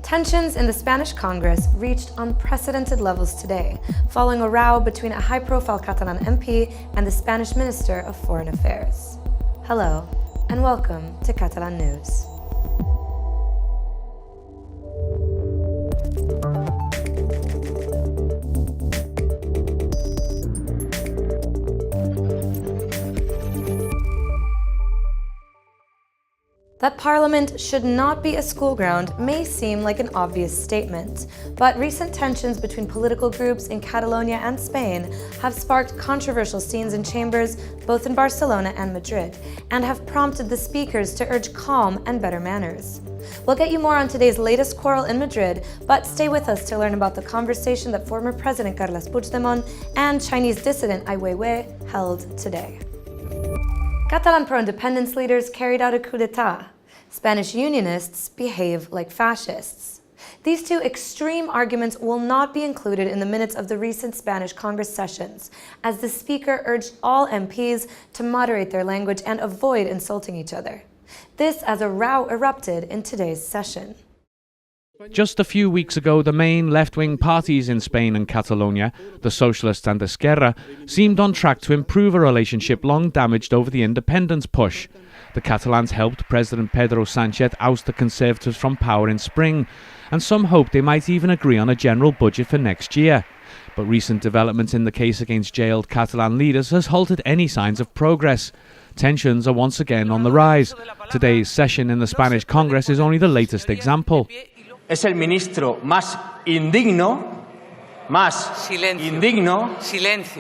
Tensions in the Spanish Congress reached unprecedented levels today, following a row between a high-profile Catalan MP and the Spanish Minister of Foreign Affairs. Hello, and welcome to Catalan News. That Parliament should not be a school ground may seem like an obvious statement, but recent tensions between political groups in Catalonia and Spain have sparked controversial scenes in chambers both in Barcelona and Madrid, and have prompted the speakers to urge calm and better manners. We'll get you more on today's latest quarrel in Madrid, but stay with us to learn about the conversation that former President Carles Puigdemont and Chinese dissident Ai Weiwei held today. Catalan pro-independence leaders carried out a coup d'etat. Spanish unionists behave like fascists. These two extreme arguments will not be included in the minutes of the recent Spanish Congress sessions, as the Speaker urged all MPs to moderate their language and avoid insulting each other. This as a row erupted in today's session. Just a few weeks ago, the main left-wing parties in Spain and Catalonia, the Socialists and Esquerra, seemed on track to improve a relationship long damaged over the independence push. The Catalans helped President Pedro Sánchez oust the Conservatives from power in spring, and some hoped they might even agree on a general budget for next year. But recent developments in the case against jailed Catalan leaders has halted any signs of progress. Tensions are once again on the rise. Today's session in the Spanish Congress is only the latest example. Es el ministro más indigno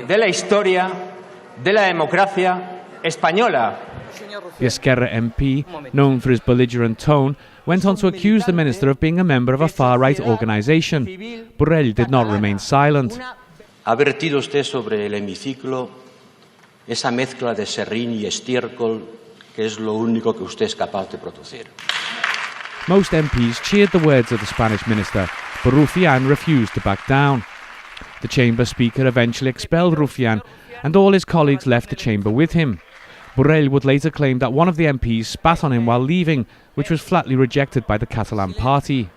de la historia de la democracia española. The Esquerra MP, known for his belligerent tone, went on to accuse the minister of being a member of a far-right organisation. Borrell did not remain silent. Ha vertido usted sobre el hemiciclo esa mezcla de serrín y estiércol que es lo único que usted es capaz de producir. Most MPs cheered the words of the Spanish minister, but Rufián refused to back down. The chamber speaker eventually expelled Rufián, and all his colleagues left the chamber with him. Borrell would later claim that one of the MPs spat on him while leaving, which was flatly rejected by the Catalan party.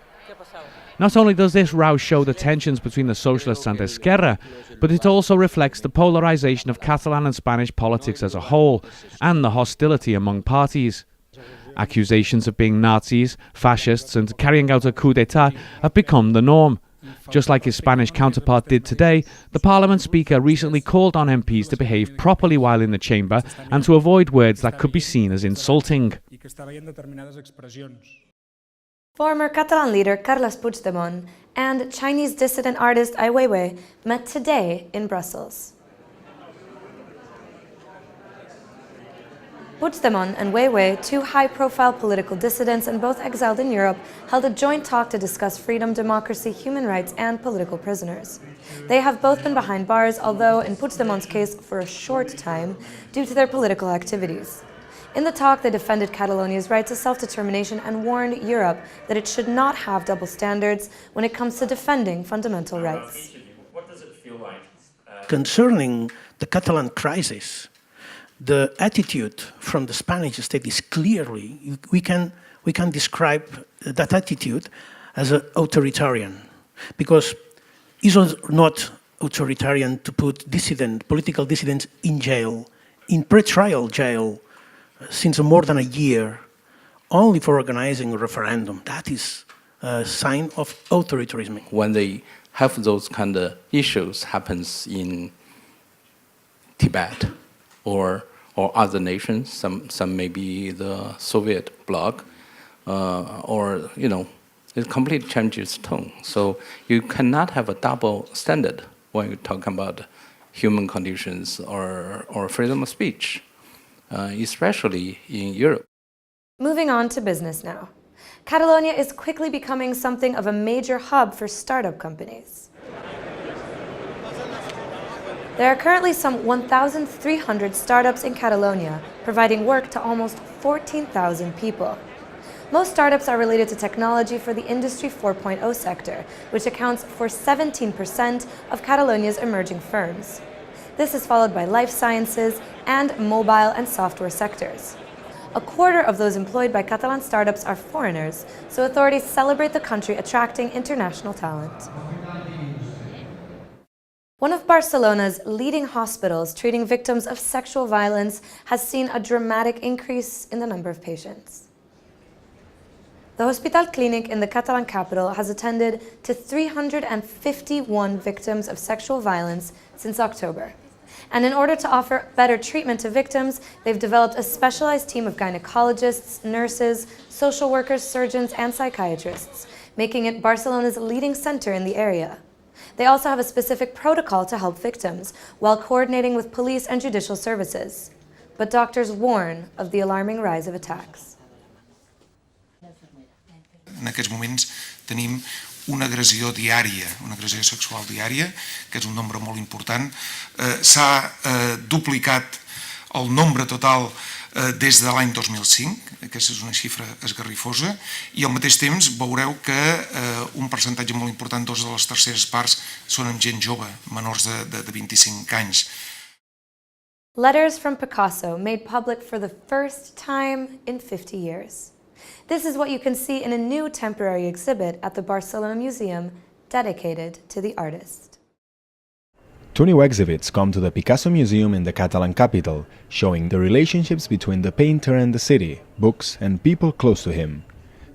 Not only does this row show the tensions between the Socialists and Esquerra, but it also reflects the polarisation of Catalan and Spanish politics as a whole, and the hostility among parties. Accusations of being Nazis, fascists and carrying out a coup d'etat have become the norm. Just like his Spanish counterpart did today, the Parliament Speaker recently called on MPs to behave properly while in the chamber and to avoid words that could be seen as insulting. Former Catalan leader Carles Puigdemont and Chinese dissident artist Ai Weiwei met today in Brussels. Puigdemont and Weiwei, two high-profile political dissidents and both exiled in Europe, held a joint talk to discuss freedom, democracy, human rights, and political prisoners. They have both been behind bars, although in Puigdemont's case for a short time, due to their political activities. In the talk, they defended Catalonia's right to self-determination and warned Europe that it should not have double standards when it comes to defending fundamental rights. What does it feel like? Concerning the Catalan crisis, the attitude from the Spanish state is clearly, we can describe that attitude as an authoritarian, because it's not authoritarian to put political dissidents in jail, in pre-trial jail, since more than a year, only for organizing a referendum. That is a sign of authoritarianism. When they have those kind of issues happens in Tibet or other nations, some maybe the Soviet bloc, or it completely changes tone. So you cannot have a double standard when you talk about human conditions or freedom of speech, especially in Europe. Moving on to business now. Catalonia is quickly becoming something of a major hub for startup companies. There are currently some 1,300 startups in Catalonia, providing work to almost 14,000 people. Most startups are related to technology for the Industry 4.0 sector, which accounts for 17% of Catalonia's emerging firms. This is followed by life sciences and mobile and software sectors. A quarter of those employed by Catalan startups are foreigners, so authorities celebrate the country attracting international talent. One of Barcelona's leading hospitals treating victims of sexual violence has seen a dramatic increase in the number of patients. The Hospital Clínic in the Catalan capital has attended to 351 victims of sexual violence since October. And in order to offer better treatment to victims, they've developed a specialized team of gynecologists, nurses, social workers, surgeons, and psychiatrists, making it Barcelona's leading center in the area. They also have a specific protocol to help victims, while coordinating with police and judicial services. But doctors warn of the alarming rise of attacks. En aquests moments tenim una agressió diària, una agressió sexual diària, que és un nombre molt important. S'ha duplicat el nombre total des de l'any 2005, aquesta és una xifra esgarrifosa, i al mateix temps veureu que un percentatge molt important, 2 de les terceres parts, són amb gent jove, menors de 25 anys. Letters from Picasso made public for the first time in 50 years. This is what you can see in a new temporary exhibit at the Barcelona Museum dedicated to the artist. 2 new exhibits come to the Picasso Museum in the Catalan capital, showing the relationships between the painter and the city, books and people close to him.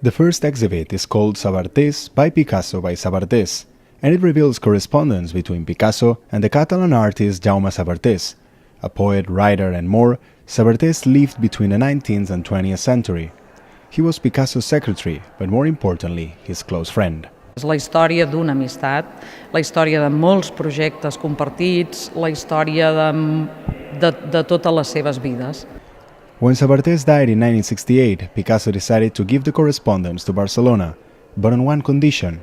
The first exhibit is called Sabartés by Picasso by Sabartés, and it reveals correspondence between Picasso and the Catalan artist Jaume Sabartés. A poet, writer and more, Sabartés lived between the 19th and 20th century. He was Picasso's secretary, but more importantly, his close friend. És la història d'una amistat, la història de molts projectes compartits, la història de totes les seves vides. When Sabartés died in 1968, Picasso decided to give the correspondence to Barcelona, but on one condition,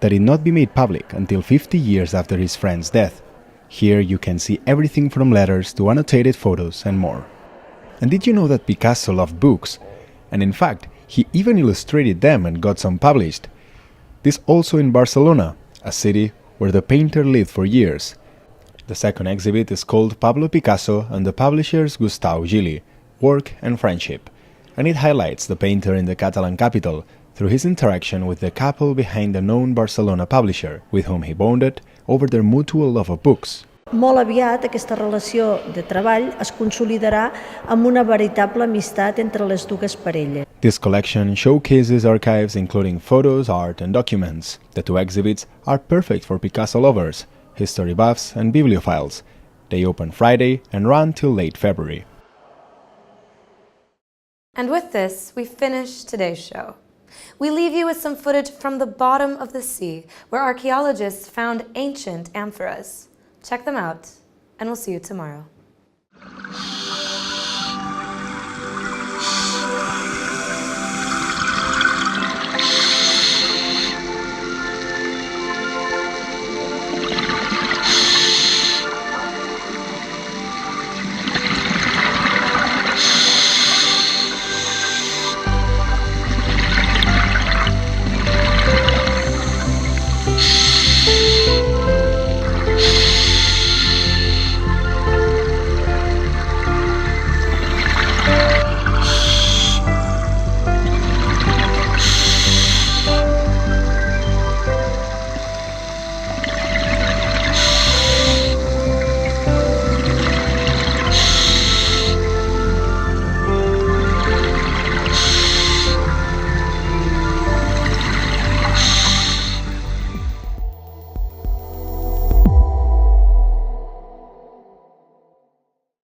that it not be made public until 50 years after his friend's death. Here you can see everything from letters to annotated photos and more. And did you know that Picasso loved books? And in fact, he even illustrated them and got some published. This also in Barcelona, a city where the painter lived for years. The second exhibit is called Pablo Picasso and the publishers Gustau Gili, Work and Friendship, and it highlights the painter in the Catalan capital through his interaction with the couple behind the known Barcelona publisher, with whom he bonded over their mutual love of books. Molt aviat aquesta relació de treball es consolidarà amb una veritable amistat entre les dues parelles. This collection showcases archives including photos, art and documents. The 2 exhibits are perfect for Picasso lovers, history buffs and bibliophiles. They open Friday and run till late February. And with this, we finish today's show. We leave you with some footage from the bottom of the sea, where archaeologists found ancient amphoras. Check them out, and we'll see you tomorrow.